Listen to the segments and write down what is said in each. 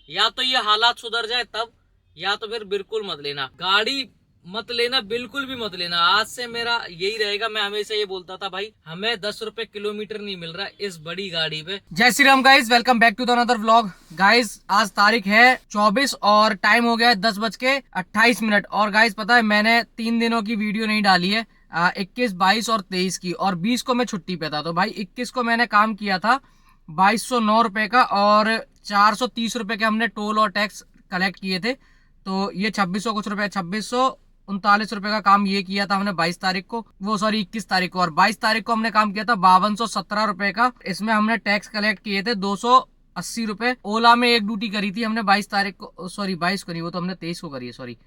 या तो ये हालात सुधर जाए तब, या तो फिर बिल्कुल मत लेना गाड़ी, मत लेना, बिल्कुल भी मत लेना। आज से मेरा यही रहेगा। मैं हमेशा ये बोलता था भाई हमें 10 रुपए किलोमीटर नहीं मिल रहा इस बड़ी गाड़ी पे। जय Shri Ram guys, welcome back to the another vlog. Guys आज तारीख है 24 और टाइम हो गया है 10:28। और गाइज पता है मैंने 3 दिनों की वीडियो नहीं डाली है, 21, 22 और 23 की, और 20 को मैं छुट्टी पे था। तो भाई 21 को मैंने काम किया था 2209 रुपए का, और 430 रुपए के हमने टोल और टैक्स कलेक्ट किए थे। तो ये 2600 कुछ रुपए, 2639 रुपए का काम ये किया था हमने 22 तारीख को, वो सॉरी 21 तारीख को। और 22 तारीख को हमने काम किया था 5217 रुपए का। इसमें हमने टैक्स कलेक्ट किए थे 280 रुपए। ओला में एक ड्यूटी करी थी हमने 22 तारीख को, सॉरी 22 को नहीं, वो तो हमने 23 को करी है, सॉरी।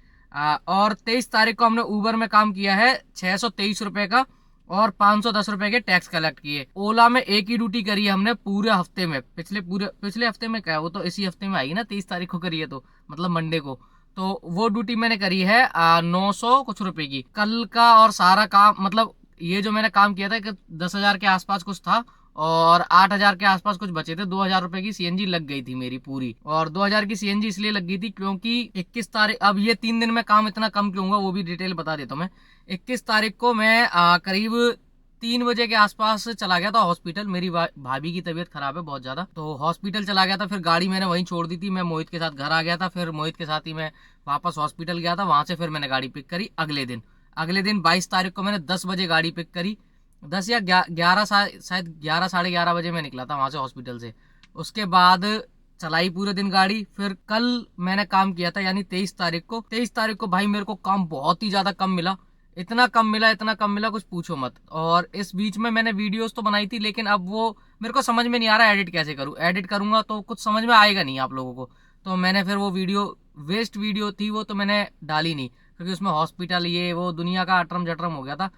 और 23 तारीख को हमने ऊबर में काम किया है 623 रुपए का, और 510 रुपए के टैक्स कलेक्ट किए। ओला में एक ही ड्यूटी करी है हमने पूरे हफ्ते में, पिछले हफ्ते में क्या है, वो तो इसी हफ्ते में आई ना, 23 तारीख को करी है, तो मतलब मंडे को। तो वो ड्यूटी मैंने करी है 900 कुछ रुपए की। कल का और सारा काम, मतलब ये जो मैंने काम किया था कि 10,000 के आसपास कुछ था, और 8,000 के आसपास कुछ बचे थे। 2,000 रुपए की सीएनजी लग गई थी मेरी पूरी, और 2,000 की सीएनजी इसलिए लग गई थी क्योंकि 21 तारीख, अब ये 3 दिन में काम इतना कम क्यों हुआ वो भी डिटेल बता देता हूँ मैं। 21 तारीख को मैं करीब 3 बजे के आसपास चला गया था हॉस्पिटल। मेरी भाभी की तबीयत खराब है बहुत ज्यादा, तो हॉस्पिटल चला गया था। फिर गाड़ी मैंने वहीं छोड़ दी थी, मैं मोहित के साथ घर आ गया था। फिर मोहित के साथ ही मैं वापस हॉस्पिटल गया था, वहां से फिर मैंने गाड़ी पिक करी अगले दिन 22 तारीख को मैंने 10 बजे गाड़ी पिक करी। 10 या 11, शायद 11, साढ़े 11 बजे मैं निकला था वहां से हॉस्पिटल से। उसके बाद चलाई पूरे दिन गाड़ी। फिर कल मैंने काम किया था यानी 23 तारीख को भाई मेरे को काम बहुत ही ज्यादा कम मिला। इतना कम मिला कुछ पूछो मत। और इस बीच में मैंने वीडियोस तो बनाई थी, लेकिन अब वो मेरे को समझ में नहीं आ रहा एडिट कैसे करूँ। एडिट करूंगा तो कुछ समझ में आएगा नहीं आप लोगों को। तो मैंने फिर वो वीडियो, वेस्ट वीडियो थी वो, तो मैंने डाली नहीं, क्योंकि उसमें हॉस्पिटल ये वो दुनिया का अटरम जटरम हो गया था,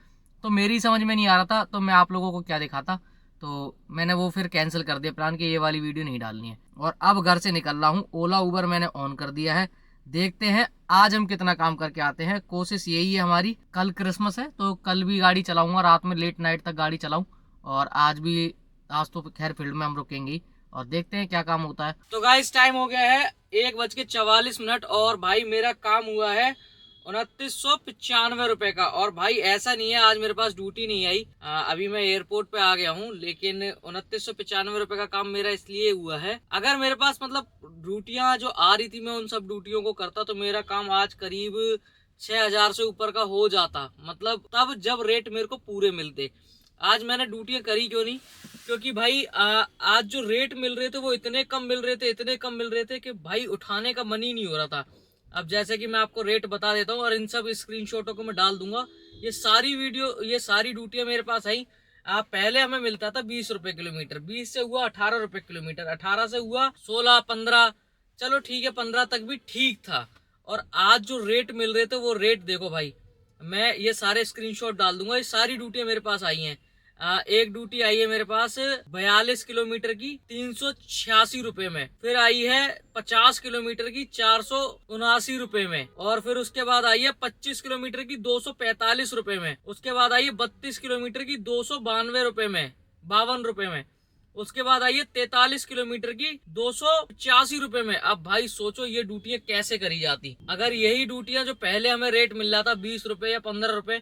तो मेरी समझ में नहीं आ रहा था, तो मैं आप लोगों को क्या दिखाता। तो मैंने वो फिर कैंसिल कर दिया प्लान, कि ये वाली वीडियो नहीं डालनी है। और अब घर से निकल रहा हूँ, ओला उबर मैंने ऑन कर दिया है। देखते हैं आज हम कितना काम करके आते हैं। कोशिश यही है हमारी, कल क्रिसमस है तो कल भी गाड़ी चलाऊंगा, रात में लेट नाइट तक गाड़ी चलाऊं। और आज तो खैर फील्ड में हम रुकेंगे ही, और देखते हैं क्या काम होता है। तो गाइस टाइम हो गया है 1:44, और भाई मेरा काम हुआ है 2995 रुपए का। और भाई ऐसा नहीं है आज मेरे पास ड्यूटी नहीं आई, अभी मैं एयरपोर्ट पे आ गया हूँ, लेकिन 2995 रुपए का काम मेरा इसलिए हुआ है। अगर मेरे पास मतलब ड्यूटियां जो आ रही थी मैं उन सब ड्यूटियों को करता तो मेरा काम आज करीब 6,000 से ऊपर का हो जाता, मतलब तब जब रेट मेरे को पूरे मिलते। आज मैंने ड्यूटियां करी क्यों नहीं, क्योंकि भाई आज जो रेट मिल रहे थे वो इतने कम मिल रहे थे कि भाई उठाने का मन ही नहीं हो रहा था। अब जैसे कि मैं आपको रेट बता देता हूँ, और इन सब स्क्रीनशॉटों को मैं डाल दूंगा। ये सारी ड्यूटियां मेरे पास आई। पहले हमें मिलता था 20 रुपए किलोमीटर, 20 से हुआ 18 रुपए किलोमीटर, 18 से हुआ 16, 15, चलो ठीक है 15 तक भी ठीक था। और आज जो रेट मिल रहे थे वो रेट देखो भाई, मैं ये सारे स्क्रीनशॉट डाल दूंगा। ये सारी ड्यूटियां मेरे पास आई हैं। एक ड्यूटी आई है मेरे पास 42 किलोमीटर की 386 रुपए में, फिर आई है 50 किलोमीटर की 479 रुपए में, और फिर उसके बाद आई है 25 किलोमीटर की 245 रुपए में, उसके बाद आई है 32 किलोमीटर की 292 रुपए में, 52 रुपए में, उसके बाद आई है 43 किलोमीटर की 285 रुपए में। अब भाई सोचो ये ड्यूटियां कैसे करी जाती। अगर यही ड्यूटियां जो पहले हमें रेट मिल रहा था 20 रुपए या 15 रुपए,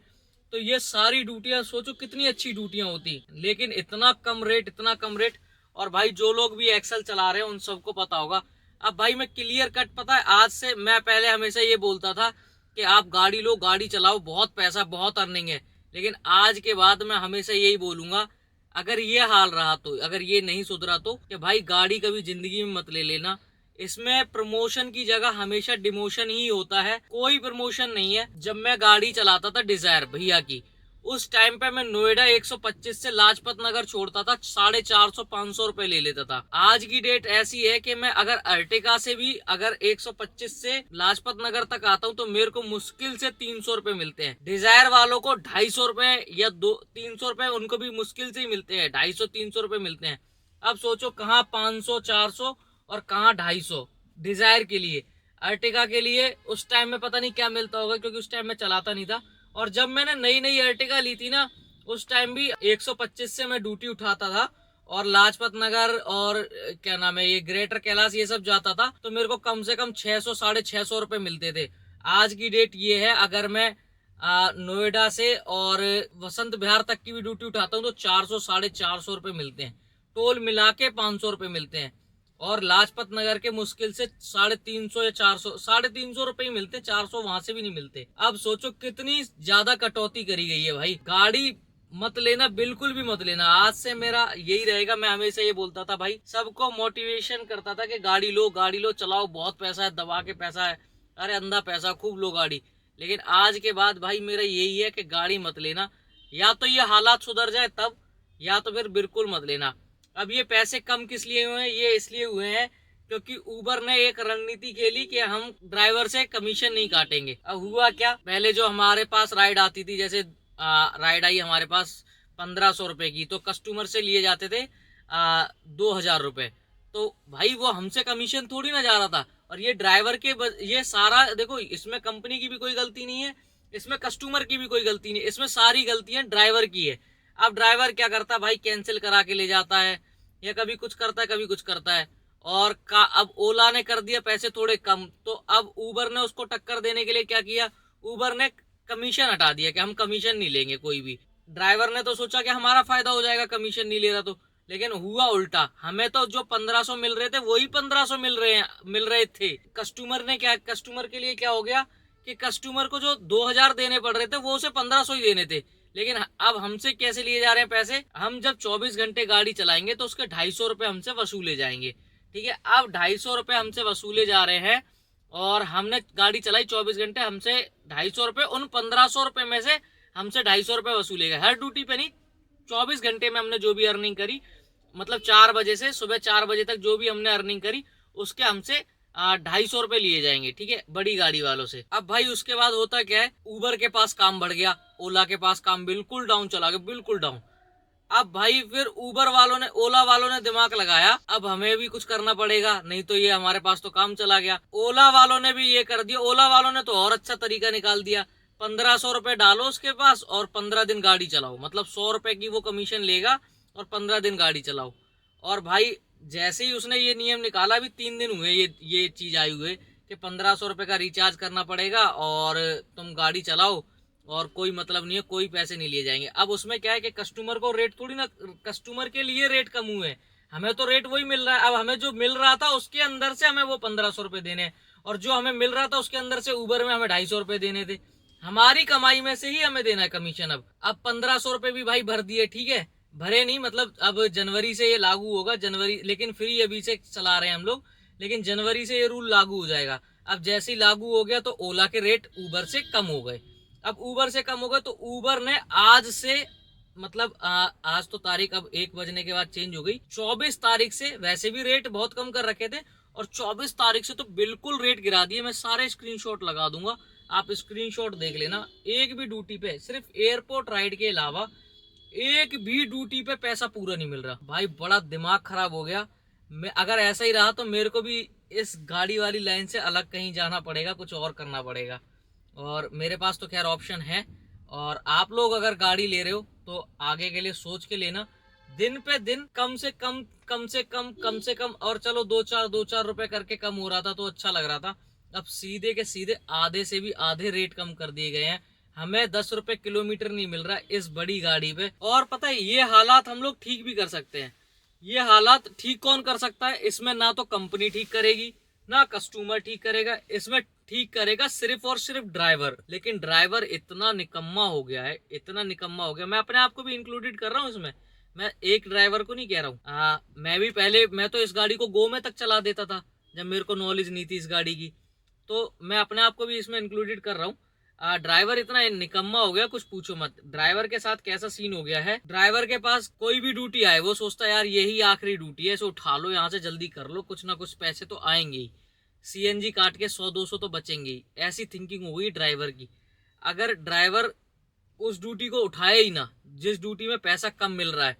तो ये सारी ड्यूटियां सोचो कितनी अच्छी ड्यूटियां होती। लेकिन इतना कम रेट। और भाई जो लोग भी एक्सेल चला रहे हैं उन सबको पता होगा। अब भाई मैं क्लियर कट, पता है आज से, मैं पहले हमेशा ये बोलता था कि आप गाड़ी लो, गाड़ी चलाओ, बहुत पैसा, बहुत अर्निंग है। लेकिन आज के बाद मैं हमेशा यही बोलूंगा, अगर ये हाल रहा तो, अगर ये नहीं सुधरा तो, कि भाई गाड़ी कभी जिंदगी में मत ले लेना। इसमें प्रमोशन की जगह हमेशा डिमोशन ही होता है, कोई प्रमोशन नहीं है। जब मैं गाड़ी चलाता था डिजायर भैया की, उस टाइम पे मैं नोएडा 125 से लाजपत नगर छोड़ता था, 450 500 रुपए ले लेता था। आज की डेट ऐसी है कि मैं अगर अर्टिका से भी अगर 125 से लाजपत नगर तक आता हूँ तो मेरे को मुश्किल से 300 रुपए मिलते हैं। डिजायर वालों को 250 रुपए या 300 रुपए उनको भी मुश्किल से ही मिलते हैं, 250-300 रुपए मिलते हैं। अब सोचो कहाँ 500 400 और कहाँ 250 डिजायर के लिए। अर्टिका के लिए उस टाइम में पता नहीं क्या मिलता होगा, क्योंकि उस टाइम में चलाता नहीं था। और जब मैंने नई नई अर्टिगा ली थी ना, उस टाइम भी 125 से मैं ड्यूटी उठाता था, और लाजपत नगर और क्या नाम है ये ग्रेटर कैलाश ये सब जाता था तो मेरे को कम से कम 600 650 रुपए मिलते थे। आज की डेट ये है, अगर मैं नोएडा से और वसंत विहार तक की भी ड्यूटी उठाता हूँ तो 400 450 रुपए मिलते हैं। टोल मिला के 500 रुपए मिलते हैं। और लाजपत नगर के मुश्किल से 350 या 400 350 रुपए ही मिलते, 400 वहां से भी नहीं मिलते। अब सोचो कितनी ज्यादा कटौती करी गई है भाई। गाड़ी मत लेना, बिल्कुल भी मत लेना। आज से मेरा यही रहेगा, मैं हमेशा ये बोलता था भाई, सबको मोटिवेशन करता था कि गाड़ी लो चलाओ, बहुत पैसा है, दबा के पैसा है, अरे अंधा पैसा, खूब लो गाड़ी। लेकिन आज के बाद भाई मेरा यही है कि गाड़ी मत लेना, या तो ये हालात सुधर जाए तब, या तो फिर बिल्कुल मत लेना। अब ये पैसे कम किस लिए हुए हैं? ये इसलिए हुए हैं क्योंकि उबर ने एक रणनीति खेली कि हम ड्राइवर से कमीशन नहीं काटेंगे। अब हुआ क्या, पहले जो हमारे पास राइड आती थी, जैसे राइड आई हमारे पास 1500 रुपए की, तो कस्टमर से लिए जाते थे 2000 रुपए। तो भाई वो हमसे कमीशन थोड़ी ना जा रहा था। और ये ड्राइवर के ये सारा देखो, इसमें कंपनी की भी कोई गलती नहीं है, इसमें कस्टमर की भी कोई गलती नहीं, इसमें सारी गलतियां ड्राइवर की है। अब ड्राइवर क्या करता है भाई, कैंसिल करा के ले जाता है, या कभी कुछ करता है कभी कुछ करता है। और अब ओला ने कर दिया पैसे थोड़े कम, तो अब उबर ने उसको टक्कर देने के लिए क्या किया, उबर ने कमीशन हटा दिया कि हम कमीशन नहीं लेंगे कोई भी। ड्राइवर ने तो सोचा कि हमारा फायदा हो जाएगा कमीशन नहीं ले रहा तो, लेकिन हुआ उल्टा। हमें तो जो 1500 मिल रहे थे वही 1500 मिल रहे थे। कस्टमर के लिए क्या हो गया कि कस्टमर को जो 2000 देने पड़ रहे थे वो उसे 1500 ही देने थे। लेकिन अब हमसे कैसे लिए जा रहे हैं पैसे, हम जब 24 घंटे गाड़ी चलाएंगे तो उसके 250 रुपए हमसे वसूले जाएंगे। ठीक है, अब 250 रुपए हमसे वसूले जा रहे हैं और हमने गाड़ी चलाई 24 घंटे, हमसे 250 रुपए, उन 1500 रुपए में से हमसे 250 रुपए वसूले गए हर ड्यूटी पे नहीं। 24 घंटे में हमने जो भी अर्निंग करी, मतलब 4 बजे से सुबह 4 बजे तक जो भी हमने अर्निंग करी, उसके हमसे 250 रुपए लिए जाएंगे। ठीक है, बड़ी गाड़ी वालों से। अब भाई उसके बाद होता क्या है, उबर के पास काम बढ़ गया, ओला के पास काम बिल्कुल डाउन चला गया, बिल्कुल डाउन। अब भाई फिर ओला वालों ने दिमाग लगाया, अब हमें भी कुछ करना पड़ेगा, नहीं तो ये हमारे पास तो काम चला गया। ओला वालों ने भी ये कर दिया, ओला वालों ने तो और अच्छा तरीका निकाल दिया, 1500 रुपए डालो उसके पास और 15 दिन गाड़ी चलाओ, मतलब 100 रुपए की वो कमीशन लेगा और 15 दिन गाड़ी चलाओ। और भाई जैसे ही उसने ये नियम निकाला, अभी 3 दिन हुए ये चीज आई हुए कि 1500 रुपए का रिचार्ज करना पड़ेगा और तुम गाड़ी चलाओ और कोई मतलब नहीं है, कोई पैसे नहीं लिए जाएंगे। अब उसमें क्या है कि कस्टमर को रेट थोड़ी ना, कस्टमर के लिए रेट कम हुए, हमें तो रेट वही मिल रहा है। अब हमें जो मिल रहा था उसके अंदर से हमें वो 1500 रुपए देने, और जो हमें मिल रहा था उसके अंदर से उबर में हमें 250 रुपए देने थे। हमारी कमाई में से ही हमें देना है कमीशन। अब 1500 रुपए भी भाई भर दिए, ठीक है, भरे नहीं, मतलब अब जनवरी से ये लागू होगा, जनवरी, लेकिन फ्री अभी से चला रहे हैं हम लोग, लेकिन जनवरी से ये रूल लागू हो जाएगा। अब जैसे ही लागू हो गया तो ओला के रेट उबर से कम हो गए। अब उबर से कम हो गए तो उबर ने आज से, मतलब आज तो तारीख अब 1 बजने के बाद चेंज हो गई, 24 तारीख से, वैसे भी रेट बहुत कम कर रखे थे, और 24 तारीख से तो बिल्कुल रेट गिरा दिए। मैं सारे स्क्रीनशॉट लगा दूंगा, आप स्क्रीनशॉट देख लेना। एक भी ड्यूटी पे, सिर्फ एयरपोर्ट राइड के अलावा एक भी ड्यूटी पे पैसा पूरा नहीं मिल रहा। भाई बड़ा दिमाग खराब हो गया। मैं अगर ऐसा ही रहा तो मेरे को भी इस गाड़ी वाली लाइन से अलग कहीं जाना पड़ेगा, कुछ और करना पड़ेगा। और मेरे पास तो खैर ऑप्शन है। और आप लोग अगर गाड़ी ले रहे हो तो आगे के लिए सोच के लेना। दिन पे दिन कम से कम और चलो 2-4 रुपए करके कम हो रहा था तो अच्छा लग रहा था। अब सीधे के सीधे आधे से भी आधे रेट कम कर दिए गए हैं। हमें 10 रुपए किलोमीटर नहीं मिल रहा है इस बड़ी गाड़ी पे। और पता है ये हालात हम लोग ठीक भी कर सकते हैं। ये हालात ठीक कौन कर सकता है? इसमें ना तो कंपनी ठीक करेगी, ना कस्टमर ठीक करेगा, इसमें ठीक करेगा सिर्फ और सिर्फ ड्राइवर। लेकिन ड्राइवर इतना निकम्मा हो गया है, इतना निकम्मा हो गया, मैं अपने आप को भी इंक्लूडेड कर रहा हूँ इसमें, मैं एक ड्राइवर को नहीं कह रहा हूँ। मैं भी पहले, मैं तो इस गाड़ी को गो में तक चला देता था जब मेरे को नॉलेज नहीं थी इस गाड़ी की, तो मैं अपने आप को भी इसमें इंक्लूडेड कर रहा हूँ। ड्राइवर इतना निकम्मा हो गया कुछ पूछो मत। ड्राइवर के साथ कैसा सीन हो गया है, ड्राइवर के पास कोई भी ड्यूटी आए वो सोचता है यार यही आखिरी ड्यूटी है, इसे उठा लो यहाँ से, जल्दी कर लो, कुछ ना कुछ पैसे तो आएंगे ही, सीएनजी काट के 100-200 तो बचेंगे ही, ऐसी थिंकिंग हो गई ड्राइवर की। अगर ड्राइवर उस ड्यूटी को उठाए ही ना जिस ड्यूटी में पैसा कम मिल रहा है,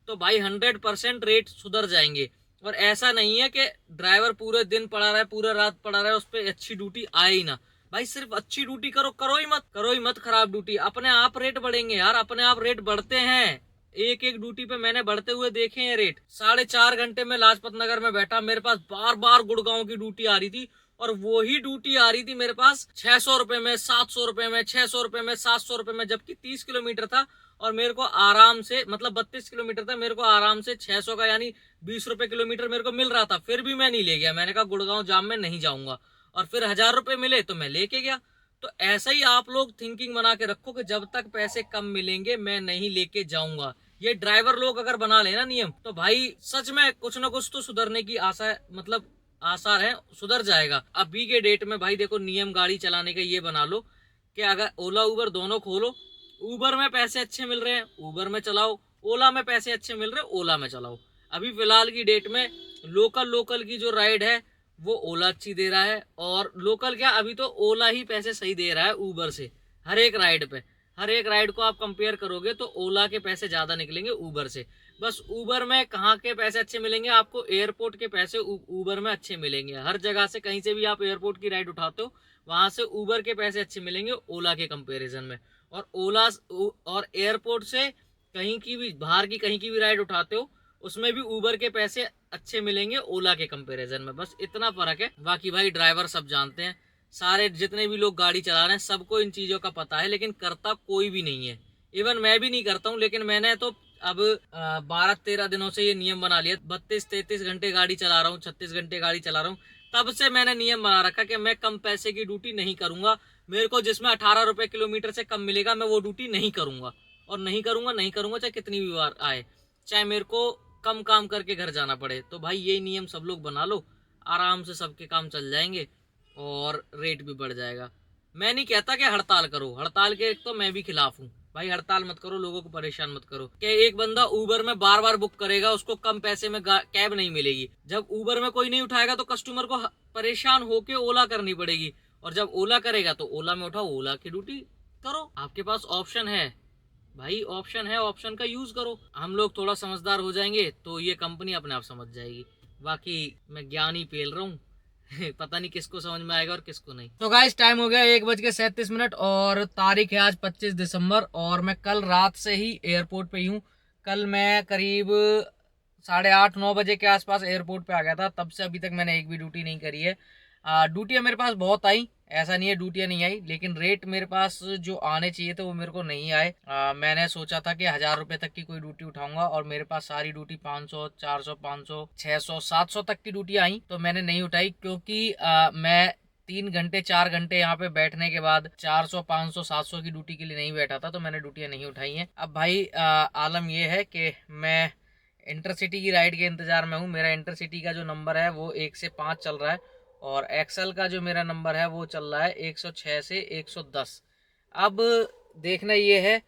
तो भाई 100% रेट सुधर जाएंगे। और ऐसा नहीं है कि ड्राइवर पूरे दिन पड़ा रहा है, पूरा रात पड़ा रहा है, उस पर अच्छी ड्यूटी आए ही ना। भाई सिर्फ अच्छी ड्यूटी करो ही मत खराब ड्यूटी, अपने आप रेट बढ़ेंगे यार, अपने आप रेट बढ़ते हैं। एक एक ड्यूटी पे मैंने बढ़ते हुए देखे हैं रेट। 4.5 घंटे में लाजपत नगर में बैठा, मेरे पास बार बार गुड़गांव की ड्यूटी आ रही थी, और वो ही ड्यूटी आ रही थी मेरे पास 600 रुपए में, 700 रुपए में, 600 रुपए में, 700 रुपए में, जबकि 30 किलोमीटर था और मेरे को आराम से, मतलब 32 किलोमीटर था, मेरे को आराम से 600 का यानी 20 रुपए किलोमीटर मेरे को मिल रहा था। फिर भी मैं नहीं ले गया, मैंने कहा गुड़गांव जाम में नहीं जाऊंगा, और फिर 1000 रुपए मिले तो मैं लेके गया। तो ऐसा ही आप लोग थिंकिंग बना के रखो कि जब तक पैसे कम मिलेंगे मैं नहीं लेके जाऊंगा। ये ड्राइवर लोग अगर बना लेना नियम, तो भाई सच में कुछ ना कुछ तो सुधरने की आशा है, मतलब आसार है, सुधर जाएगा। अभी के डेट में भाई देखो, नियम गाड़ी चलाने का ये बना लो कि अगर ओला उबर दोनों खोलो, उबर में पैसे अच्छे मिल रहे हैं उबर में चलाओ, ओला में पैसे अच्छे मिल रहे हैं ओला में चलाओ। अभी फिलहाल की डेट में लोकल की जो राइड है वो ओला अच्छी दे रहा है, और लोकल क्या, अभी तो ओला ही पैसे सही दे रहा है उबर से। हर एक राइड पे, हर एक राइड को आप कंपेयर करोगे तो ओला के पैसे ज्यादा निकलेंगे उबर से। बस उबर में कहाँ के पैसे अच्छे मिलेंगे आपको, एयरपोर्ट के पैसे उबर में अच्छे मिलेंगे। हर जगह से कहीं से भी आप एयरपोर्ट की राइड उठाते हो, वहां से उबर के पैसे अच्छे मिलेंगे ओला के कंपैरिजन में। और ओला और एयरपोर्ट से कहीं की भी, बाहर की कहीं की भी राइड उठाते हो, उसमें भी उबर के पैसे अच्छे मिलेंगे ओला के कंपैरिजन में। बस इतना फर्क है। बाकी भाई ड्राइवर सब जानते हैं, सारे जितने भी लोग गाड़ी चला रहे हैं सबको इन चीजों का पता है, लेकिन करता कोई भी नहीं है। इवन मैं भी नहीं करता हूँ, लेकिन मैंने तो अब 12-13 दिनों से ये नियम बना लिया। 32-33 घंटे गाड़ी चला रहा हूँ, 36 घंटे गाड़ी चला रहा हूँ, तब से मैंने नियम बना रखा कि मैं कम पैसे की ड्यूटी नहीं करूंगा। मेरे को जिसमें 18 रुपए किलोमीटर से कम मिलेगा मैं वो ड्यूटी नहीं करूंगा, और नहीं करूंगा चाहे कितनी भी बार आए, चाहे मेरे को कम काम करके घर जाना पड़े। तो भाई ये नियम सब लोग बना लो, आराम से सबके काम चल जाएंगे और रेट भी बढ़ जाएगा। मैं नहीं कहता कि हड़ताल करो, हड़ताल के तो मैं भी खिलाफ हूँ भाई। हड़ताल मत करो, लोगों को परेशान मत करो। कि एक बंदा उबर में बार बार बुक करेगा, उसको कम पैसे में कैब नहीं मिलेगी। जब उबर में कोई नहीं उठाएगा तो कस्टमर को परेशान होके ओला करनी पड़ेगी, और जब ओला करेगा तो ओला में उठाओ, ओला की ड्यूटी करो। आपके पास ऑप्शन है भाई, ऑप्शन है, ऑप्शन का यूज करो। हम लोग थोड़ा समझदार हो जाएंगे तो ये कंपनी अपने आप समझ जाएगी। बाकी मैं ज्ञान ही पेल रहा हूँ पता नहीं किसको समझ में आएगा और किसको नहीं। तो गाइस टाइम हो गया 1:37 और तारीख है आज 25 दिसंबर, और मैं कल रात से ही एयरपोर्ट पे ही हूँ। कल मैं करीब 8:30-9 बजे के आसपास एयरपोर्ट पे आ गया था, तब से अभी तक मैंने एक भी ड्यूटी नहीं करी है। ड्यूटियाँ मेरे पास बहुत आई, ऐसा नहीं है ड्यूटियाँ नहीं आई, लेकिन रेट मेरे पास जो आने चाहिए थे वो मेरे को नहीं आए। मैंने सोचा था कि 1000 रुपए तक की कोई ड्यूटी उठाऊंगा, और मेरे पास सारी ड्यूटी 500, 400, 500, 600, 700 तक की ड्यूटी आई, तो मैंने नहीं उठाई, क्योंकि मैं 3 घंटे 4 घंटे यहाँ पे बैठने के बाद 400, 500, 700 की ड्यूटी के लिए नहीं बैठा था, तो मैंने ड्यूटियाँ नहीं उठाई हैं। अब भाई आलम ये है कि मैं इंटरसिटी की राइड के इंतजार में हूँ। मेरा इंटरसिटी का जो नंबर है वो 1 से 5 चल रहा है, और एक्सेल का जो मेरा नंबर है वो चल रहा है 106 से 110। अब देखना ये है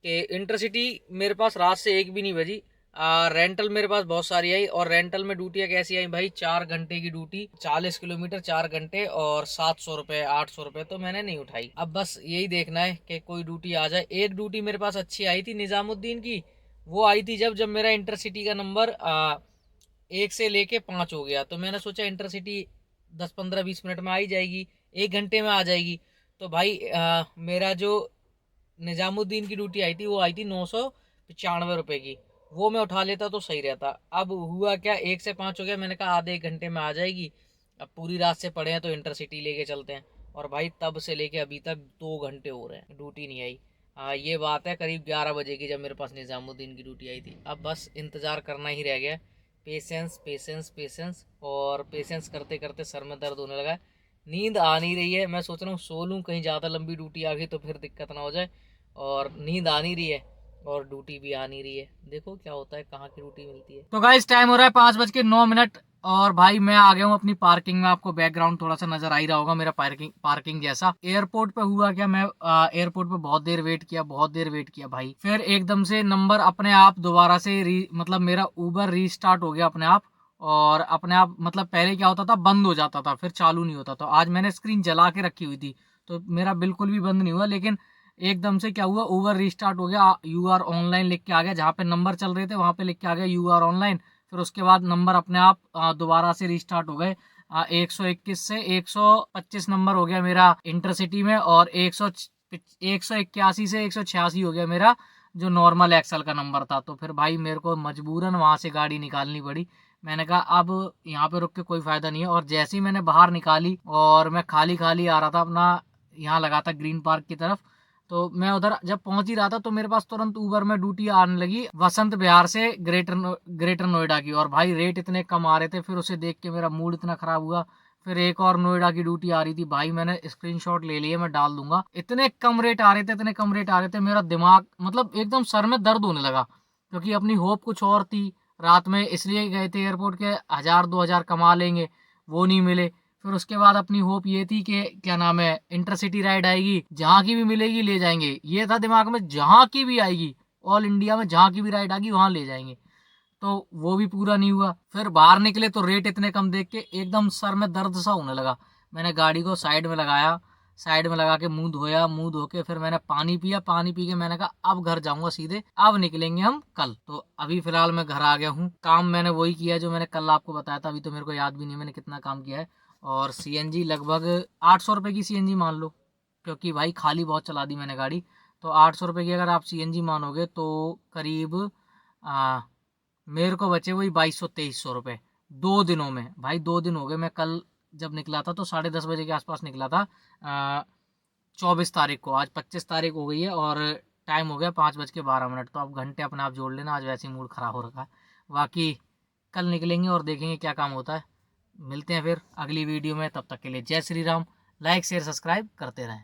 कि इंटरसिटी मेरे पास रात से एक भी नहीं बजी। रेंटल मेरे पास बहुत सारी आई, और रेंटल में ड्यूटियाँ कैसी आई भाई, 4 घंटे की ड्यूटी, 40 किलोमीटर 4 घंटे, और 700 रुपये 800 रुपये, तो मैंने नहीं उठाई। अब बस यही देखना है कि कोई ड्यूटी आ जाए। एक ड्यूटी मेरे पास अच्छी आई थी निज़ामुद्दीन की, वो आई थी जब मेरा इंटरसिटी का नंबर 1 से लेके 5 हो गया, तो मैंने सोचा इंटरसिटी 10-15-20 मिनट में आ ही जाएगी, 1 घंटे में आ जाएगी। तो भाई मेरा जो निज़ामुद्दीन की ड्यूटी आई थी वो आई थी 995 रुपये की, वो मैं उठा लेता तो सही रहता। अब हुआ क्या, 1 से 5 हो गया, मैंने कहा आधे 1 घंटे में आ जाएगी। अब पूरी रात से पड़े हैं तो इंटरसिटी लेके चलते हैं, और भाई तब से लेके अभी तक 2 घंटे हो रहे हैं ड्यूटी नहीं आई। ये बात है करीब 11 बजे की जब मेरे पास निज़ामुद्दीन की ड्यूटी आई थी। अब बस इंतज़ार करना ही रह गया, पेशेंस पेशेंस पेशेंस, और पेशेंस करते करते सर में दर्द होने लगा है, नींद आ नहीं रही है। मैं सोच रहा हूँ सो लूँ, कहीं ज़्यादा लंबी ड्यूटी आ गई तो फिर दिक्कत ना हो जाए, और नींद आ नहीं रही है और ड्यूटी भी आ नहीं रही है। देखो क्या होता है, कहाँ की ड्यूटी मिलती है। तो गाइस टाइम हो रहा है 5:09, और भाई मैं आ गया हूँ अपनी पार्किंग में। आपको बैकग्राउंड थोड़ा सा नजर आ ही रहा होगा मेरा पार्किंग जैसा। एयरपोर्ट पे हुआ क्या, मैं एयरपोर्ट पे बहुत देर वेट किया भाई। फिर एकदम से नंबर अपने आप दोबारा से मतलब मेरा उबर रीस्टार्ट हो गया अपने आप, और अपने आप मतलब पहले क्या होता था, बंद हो जाता था फिर चालू नहीं होता। तो आज मैंने स्क्रीन जला के रखी हुई थी तो मेरा बिल्कुल भी बंद नहीं हुआ, लेकिन एकदम से क्या हुआ, उबर रीस्टार्ट हो गया, यू आर ऑनलाइन लिख के आ गया। जहाँ पे नंबर चल रहे थे वहां पे लिख के आ गया यू आर ऑनलाइन। फिर उसके बाद नंबर अपने आप दोबारा से रिस्टार्ट हो गए। 121 से 125 नंबर हो गया मेरा इंटरसिटी में, और 181 से 186 हो गया मेरा जो नॉर्मल एक्सल का नंबर था। तो फिर भाई मेरे को मजबूरन वहाँ से गाड़ी निकालनी पड़ी। मैंने कहा अब यहाँ पे रुक के कोई फ़ायदा नहीं है, और जैसे ही मैंने बाहर निकाली और मैं खाली खाली आ रहा था अपना, यहाँ लगा था ग्रीन पार्क की तरफ, तो मैं उधर जब पहुंच ही रहा था तो मेरे पास तुरंत उबर में ड्यूटी आने लगी वसंत विहार से ग्रेटर नोएडा की, और भाई रेट इतने कम आ रहे थे, फिर उसे देख के मेरा मूड इतना खराब हुआ। फिर एक और नोएडा की ड्यूटी आ रही थी भाई, मैंने स्क्रीनशॉट ले लिए, मैं डाल दूंगा। इतने कम रेट आ रहे थे, इतने कम रेट आ रहे थे, मेरा दिमाग मतलब एकदम सर में दर्द होने लगा, क्योंकि अपनी होप कुछ और थी। रात में इसलिए गए थे एयरपोर्ट के 1000-2000 कमा लेंगे, वो नहीं मिले। फिर उसके बाद अपनी होप ये थी कि क्या नाम है, इंटरसिटी राइड आएगी, जहाँ की भी मिलेगी ले जाएंगे, ये था दिमाग में, जहाँ की भी आएगी ऑल इंडिया में जहाँ की भी राइड आएगी वहाँ ले जाएंगे। तो वो भी पूरा नहीं हुआ। फिर बाहर निकले तो रेट इतने कम देख के एकदम सर में दर्द सा होने लगा। मैंने गाड़ी को साइड में लगाया, साइड में लगा के मुंह धोया, मुंह धो के फिर मैंने पानी पिया, पानी पी के मैंने कहा अब घर जाऊंगा सीधे, अब निकलेंगे हम कल। तो अभी फिलहाल मैं घर आ गया हूँ। काम मैंने वही किया जो मैंने कल आपको बताया था, अभी तो मेरे को याद भी नहीं मैंने कितना काम किया है। और सीएनजी लगभग 800 रुपये की सीएनजी मान लो, क्योंकि भाई खाली बहुत चला दी मैंने गाड़ी। तो 800 रुपये की अगर आप सीएनजी मानोगे तो करीब आ, मेरे को बचे वही 2200-2300 रुपये 2 दिनों में। भाई 2 दिन हो गए, मैं कल जब निकला था तो 10:30 बजे के आसपास निकला था, 24 तारीख को। आज 25 तारीख हो गई है और टाइम हो गया 5:12। तो अब घंटे अपने आप जोड़ लेना, आज वैसे ही मूड खराब हो रखा है। बाकी कल निकलेंगे और देखेंगे क्या काम होता है। मिलते हैं फिर अगली वीडियो में, तब तक के लिए जय Shri Ram. Like share subscribe करते रहें।